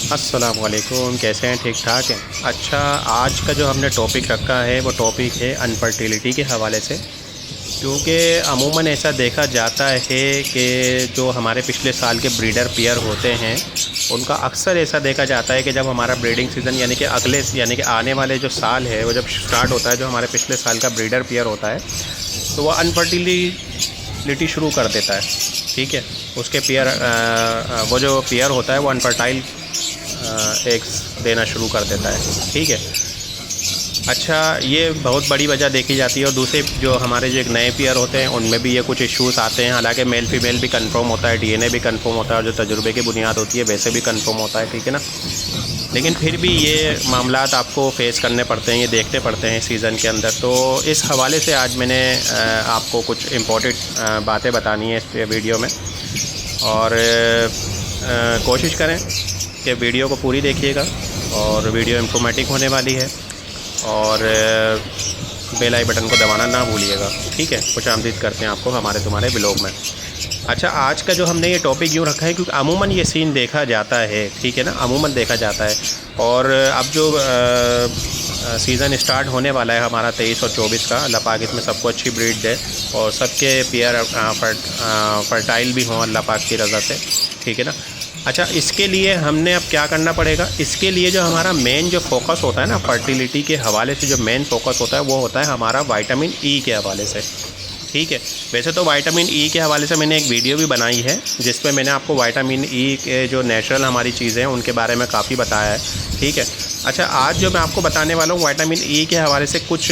अस्सलामुअलैकुम, कैसे हैं? ठीक ठाक हैं। अच्छा, आज का जो हमने टॉपिक रखा है वो टॉपिक है अनफर्टिलिटी के हवाले से। क्योंकि अमूमन ऐसा देखा जाता है कि जो हमारे पिछले साल के ब्रीडर पेयर होते हैं उनका अक्सर ऐसा देखा जाता है कि जब हमारा ब्रीडिंग सीज़न यानी कि आने वाले जो साल है वो जब स्टार्ट होता है, जो हमारे पिछले साल का ब्रीडर पेयर होता है तो वह अनफर्टिलिटी शुरू कर देता है। ठीक है, उसके पेयर वो जो पेयर होता है वो अनफर्टाइल एग्स देना शुरू कर देता है। ठीक है, अच्छा, ये बहुत बड़ी वजह देखी जाती है। और दूसरे जो हमारे जो एक नए पेयर होते हैं उनमें भी ये कुछ इश्यूज़ आते हैं। हालांकि मेल फीमेल भी कंफर्म होता है, डीएनए भी कंफर्म होता है और जो तजुर्बे की बुनियाद होती है वैसे भी कंफर्म होता है। ठीक है ना, लेकिन फिर भी ये मामलात आपको फेस करने पड़ते हैं, ये देखने पड़ते हैं सीज़न के अंदर। तो इस हवाले से आज मैंने आपको कुछ इम्पोर्टेंट बातें बतानी है इस वीडियो में। और कोशिश करें कि वीडियो को पूरी देखिएगा और वीडियो इंफॉर्मेटिव होने वाली है। और बेल आई बटन को दबाना ना भूलिएगा। ठीक है, खुशामदीद करते हैं आपको हमारे तुम्हारे ब्लॉग में। अच्छा, आज का जो हमने ये टॉपिक यूँ रखा है क्योंकि अमूमन ये सीन देखा जाता है। ठीक है ना, अमूमन देखा जाता है। और अब जो सीज़न स्टार्ट होने वाला है हमारा 23 और 24 का, अल्लाह पाक इसमें सबको अच्छी ब्रीड दे और सबके पेयर फर्टाइल भी हों अल्लाह पाक की रज़ा से। ठीक है ना। अच्छा, इसके लिए हमने अब क्या करना पड़ेगा? इसके लिए जो हमारा मेन जो फोकस होता है ना फर्टिलिटी के हवाले से, जो मेन फोकस होता है वो होता है हमारा विटामिन ई के हवाले से। ठीक है, वैसे तो विटामिन ई के हवाले से मैंने एक वीडियो भी बनाई है जिसमें मैंने आपको विटामिन ई के जो नेचुरल हमारी चीज़ें हैं उनके बारे में काफ़ी बताया है। ठीक है, अच्छा, आज जो मैं आपको बताने वाला हूँ विटामिन ई के हवाले से कुछ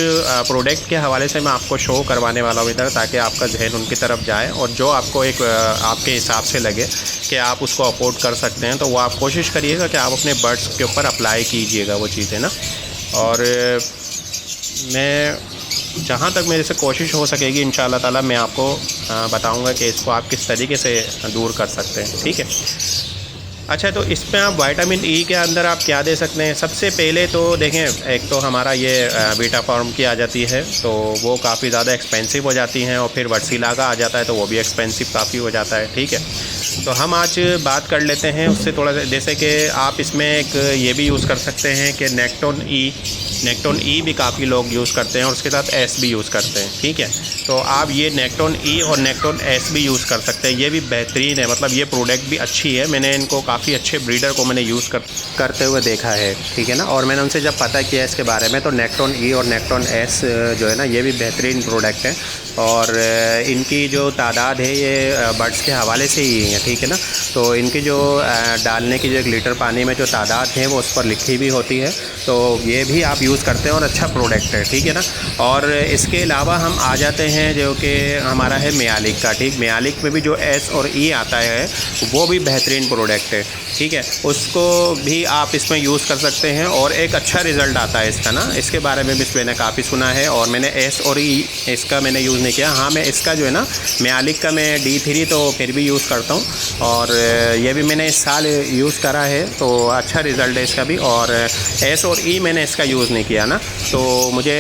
प्रोडक्ट के हवाले से मैं आपको शो करवाने वाला हूँ इधर, ताकि आपका जहन उनकी तरफ जाए और जो आपको एक आपके हिसाब से लगे कि आप उसको अफोर्ड कर सकते हैं तो वो आप कोशिश करिएगा कि आप अपने बर्ड्स के ऊपर अप्लाई कीजिएगा वो चीज़ें ना। और मैं जहाँ तक मेरे से कोशिश हो सकेगी इंशाअल्लाह ताला मैं आपको बताऊंगा कि इसको आप किस तरीके से दूर कर सकते हैं। ठीक है, अच्छा, तो इसमें आप विटामिन ई के अंदर आप क्या दे सकते हैं? सबसे पहले तो देखें, एक तो हमारा ये बीटा फॉर्म की आ जाती है तो वो काफ़ी ज़्यादा एक्सपेंसिव हो जाती हैं। और फिर वर्सीला का आ जाता है तो वो भी एक्सपेंसिव काफ़ी हो जाता है। ठीक है, तो हम आज बात कर लेते हैं उससे थोड़ा सा, जैसे कि आप इसमें एक ये भी यूज़ कर सकते हैं कि नेक्टोन ई भी काफ़ी लोग यूज़ करते हैं और उसके साथ एस भी यूज़ करते हैं। ठीक है, तो आप ये नेक्टोन ई और नेक्टोन एस भी यूज़ कर सकते हैं। ये भी बेहतरीन है, मतलब ये प्रोडक्ट भी अच्छी है। मैंने इनको काफ़ी अच्छे ब्रीडर को मैंने यूज़ करते हुए देखा है। ठीक है ना, और मैंने उनसे जब पता किया इसके बारे में तो नेक्टोन ई और नेक्टोन एस जो है ना ये भी बेहतरीन प्रोडक्ट है। और इनकी जो तादाद है ये बर्ड्स के हवाले से ही है। ठीक है ना, तो इनकी जो डालने की जो 1 लीटर पानी में जो तादाद है वो उस पर लिखी भी होती है। तो ये भी आप यूज़ करते हैं और अच्छा प्रोडक्ट है। ठीक है ना, और इसके अलावा हम आ जाते हैं जो कि हमारा है मियालिक का। ठीक, मियालिक में भी जो एस और ई आता है वो भी बेहतरीन प्रोडक्ट है। ठीक है, उसको भी आप इसमें यूज़ कर सकते हैं और एक अच्छा रिज़ल्ट आता है इसका ना। इसके बारे में भी मैंने काफ़ी सुना है और मैंने एस और ई इसका मैंने यूज़ नहीं किया। हाँ, मैं इसका जो है ना मियालिक का मैं D3 तो फिर भी यूज़ करता हूँ और ये भी मैंने इस साल यूज़ करा है तो अच्छा रिज़ल्ट है इसका भी। और एस और ई मैंने इसका यूज़ नहीं किया ना, तो मुझे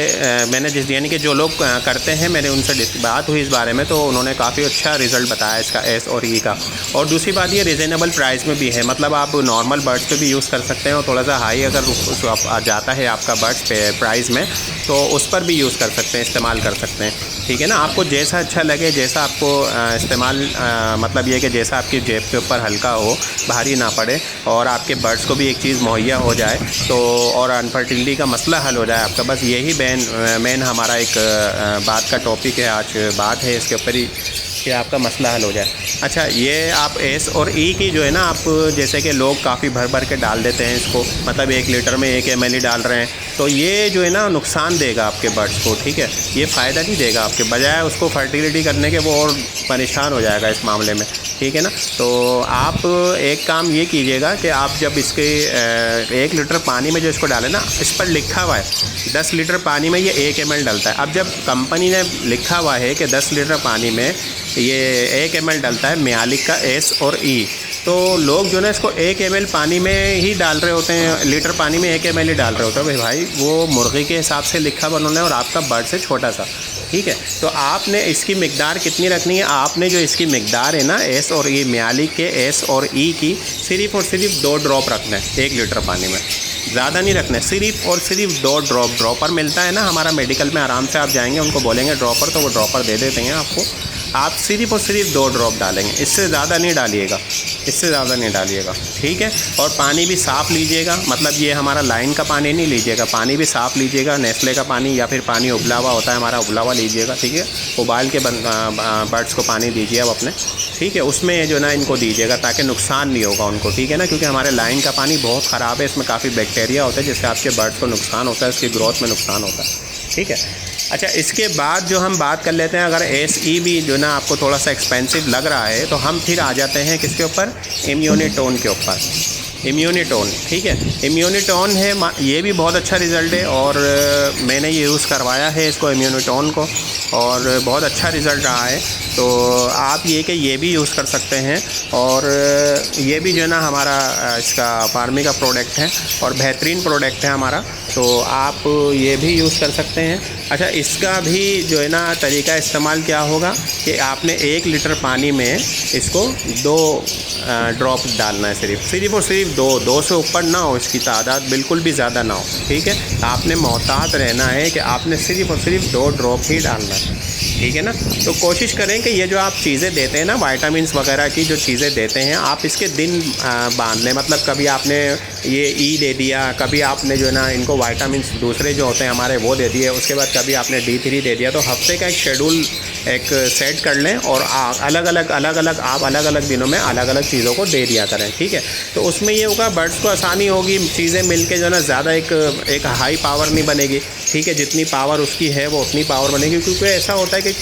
मैंने जिस यानी कि जो लोग करते हैं मैंने उनसे बात हुई इस बारे में तो उन्होंने काफ़ी अच्छा रिज़ल्ट बताया इसका एस और ई का। और दूसरी बात ये रिजनेबल प्राइस में भी है, मतलब आप नॉर्मल बर्ड्स पे भी यूज़ कर सकते हैं और थोड़ा सा हाई अगर जाता है आपका बर्ड्स पे प्राइस में तो उस पर भी यूज़ कर सकते हैं, इस्तेमाल कर सकते हैं। ठीक है ना, आपको जैसा अच्छा लगे, जैसा आपको इस्तेमाल मतलब ये कि जैसा आपकी जेब के ऊपर हल्का हो, भारी ना पड़े और आपके बर्ड्स को भी एक चीज़ मुहैया हो जाए तो और अनफर्टिलिटी का मसला हल हो जाए आपका। बस यही मेन हमारा एक बात का टॉपिक है, आज बात है इसके ऊपर ही कि आपका मसला हल हो जाए। अच्छा, ये आप एस और ई की जो है ना, आप जैसे कि लोग काफ़ी भर भर के डाल देते हैं इसको, मतलब 1 लीटर में 1 ml ही डाल रहे हैं तो ये जो है ना नुकसान देगा आपके बर्ड्स को। ठीक है, ये फ़ायदा नहीं देगा आपके, बजाय उसको फर्टिलिटी करने के वो और परेशान हो जाएगा इस मामले में। ठीक है ना, तो आप एक काम ये कीजिएगा कि आप जब इसके 1 लीटर पानी में जो इसको डालें ना, इस पर लिखा हुआ है 10 लीटर पानी में ये 1 ml डलता है। अब जब कंपनी ने लिखा हुआ है कि 10 लीटर पानी में ये 1 ml डलता है मियालिक का एस और ई, तो लोग जो ना इसको 1 ml पानी में ही डाल रहे होते हैं, लीटर पानी में 1 ml ही डाल रहे होते हैं। भाई वो मुर्गी के हिसाब से लिखा उन्होंने और आपका बर्ड से छोटा सा, ठीक है। तो आपने इसकी मिकदार कितनी रखनी है, आपने जो इसकी मिकदार है ना एस और ई, म्याली के एस और ई की सिर्फ और सिर्फ 2 ड्रॉप रखना है 1 लीटर पानी में, ज़्यादा नहीं रखना है। सिर्फ और सिर्फ 2 ड्रॉप। ड्रॉपर मिलता है ना हमारा मेडिकल में, आराम से आप जाएंगे उनको बोलेंगे ड्रॉपर, तो वो ड्रॉपर दे देते हैं आपको। आप सिर्फ और सिर्फ 2 ड्रॉप डालेंगे, इससे ज़्यादा नहीं डालिएगा, इससे ज़्यादा नहीं डालिएगा, ठीक है। और पानी भी साफ़ लीजिएगा, मतलब ये हमारा लाइन का पानी नहीं लीजिएगा, पानी भी साफ़ लीजिएगा, नेस्ले का पानी या फिर पानी उबला हुआ होता है हमारा, उबला हुआ लीजिएगा, ठीक है। उबाल के बर्ड्स को पानी दीजिए अब अपने, ठीक है। उसमें जो ना इनको दीजिएगा ताकि नुकसान नहीं होगा उनको, ठीक है ना, क्योंकि हमारे लाइन का पानी बहुत ख़राब है, इसमें काफ़ी बैक्टीरिया होता है जिससे आपके बर्ड्स को नुकसान होता है, उसकी ग्रोथ में नुकसान होता है, ठीक है। अच्छा, इसके बाद जो हम बात कर लेते हैं, अगर SE भी जो ना आपको थोड़ा सा एक्सपेंसिव लग रहा है तो हम फिर आ जाते हैं किसके ऊपर, इम्यूनिटोन के ऊपर। इम्यूनिटोन, ठीक है, इम्यूनिटोन है, ये भी बहुत अच्छा रिज़ल्ट है और मैंने ये यूज़ करवाया है इसको, इम्यूनिटोन को, और बहुत अच्छा रिज़ल्ट रहा है। तो आप ये भी यूज़ कर सकते हैं और ये भी जो है ना हमारा इसका फार्मी का प्रोडक्ट है और बेहतरीन प्रोडक्ट है हमारा, तो आप ये भी यूज़ कर सकते हैं। अच्छा, इसका भी जो है ना तरीका इस्तेमाल क्या होगा कि आपने 1 लीटर पानी में इसको 2 ड्रॉप डालना है, सिर्फ और सिर्फ 2 से ऊपर ना हो, इसकी तादाद बिल्कुल भी ज़्यादा ना हो, ठीक है। आपने मोहतात रहना है कि आपने सिर्फ और सिर्फ 2 ड्रॉप ही डालना है, ठीक है ना। तो कोशिश करें कि ये जो आप चीज़ें देते हैं ना, वाइटामिन्स वगैरह की जो चीज़ें देते हैं, आप इसके दिन बांध लें। मतलब कभी आपने ये ई दे दिया, कभी आपने जो है ना इनको वाइटामिन्स दूसरे जो होते हैं हमारे वो दे दिए, उसके बाद कभी आपने D3 दे दिया। तो हफ्ते का एक शेड्यूल एक सेट कर लें और अलग अलग आप अलग अलग दिनों में अलग अलग चीज़ों को दे दिया करें, ठीक है। तो उसमें ये होगा बर्ड्स को आसानी होगी, चीज़ें मिलके जो है ना ज़्यादा एक हाई पावर नहीं बनेगी, ठीक है। जितनी पावर उसकी है वो उतनी पावर बनेगी, क्योंकि ऐसा होता है कि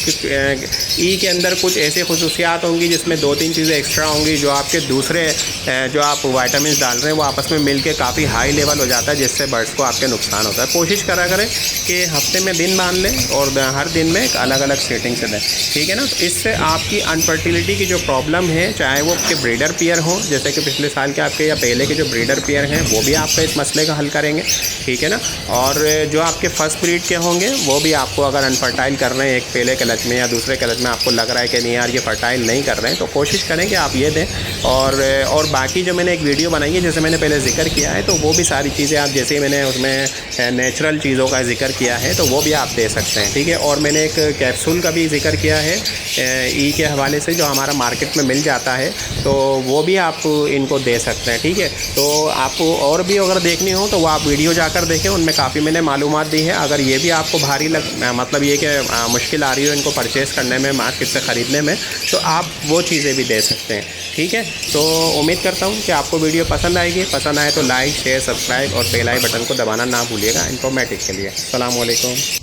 ई के अंदर कुछ ऐसे खसूसियात होंगी जिसमें 2-3 चीज़ें एक्स्ट्रा होंगी जो आपके दूसरे जो आप वाइटामिन डाल रहे हैं वो आपस में मिलके काफ़ी हाई लेवल हो जाता है, जिससे बर्ड्स को आपके नुकसान होता है। कोशिश करा करें कि हफ्ते में दिन बांध लें और हर दिन में एक अलग अलग सेटिंग से दें, ठीक है ना। तो इससे आपकी अनफर्टिलिटी की जो प्रॉब्लम है, चाहे वो आपके ब्रीडर पेयर हों, जैसे कि पिछले साल के आपके या पहले के जो ब्रीडर पेयर हैं, वो भी आपका इस मसले का हल करेंगे, ठीक है ना। और जो आपके फर्स्ट ब्रीड के होंगे वो भी आपको अगर अनफर्टाइल कर रहे हैं एक पहले क्लच में या दूसरे क्लच में, आपको लग रहा है कि नहीं यार ये फर्टाइल नहीं कर रहे हैं, तो कोशिश करें कि आप ये दें। और बाकी जो मैंने एक वीडियो बनाई है, जैसे मैंने पहले जिक्र किया है, तो वो भी सारी चीज़ें आप, जैसे मैंने उसमें नेचुरल चीज़ों का जिक्र किया है, तो वो भी आप दे सकते हैं, ठीक है। और मैंने एक कैप्सूल का भी जिक्र किया है ई के हवाले से, जो हमारा मार्केट में मिल जाता है, तो वो भी आप इनको दे सकते हैं, ठीक है। तो आपको और भी अगर देखनी हो तो वो आप वीडियो जाकर देखें, उनमें काफ़ी मैंने मालूमात दी है। अगर ये भी आपको भारी मतलब ये कि मुश्किल आ रही हो इनको परचेज़ करने में, मार्केट से ख़रीदने में, तो आप वो चीज़ें भी दे सकते हैं, ठीक है। तो उम्मीद करता हूँ कि आपको वीडियो पसंद आएगी। पसंद आए तो लाइक, शेयर, सब्सक्राइब और बेल आइकन बटन को दबाना ना भूलिएगा इन्फॉर्मेटिव के लिए। अस्सलाम वालेकुम।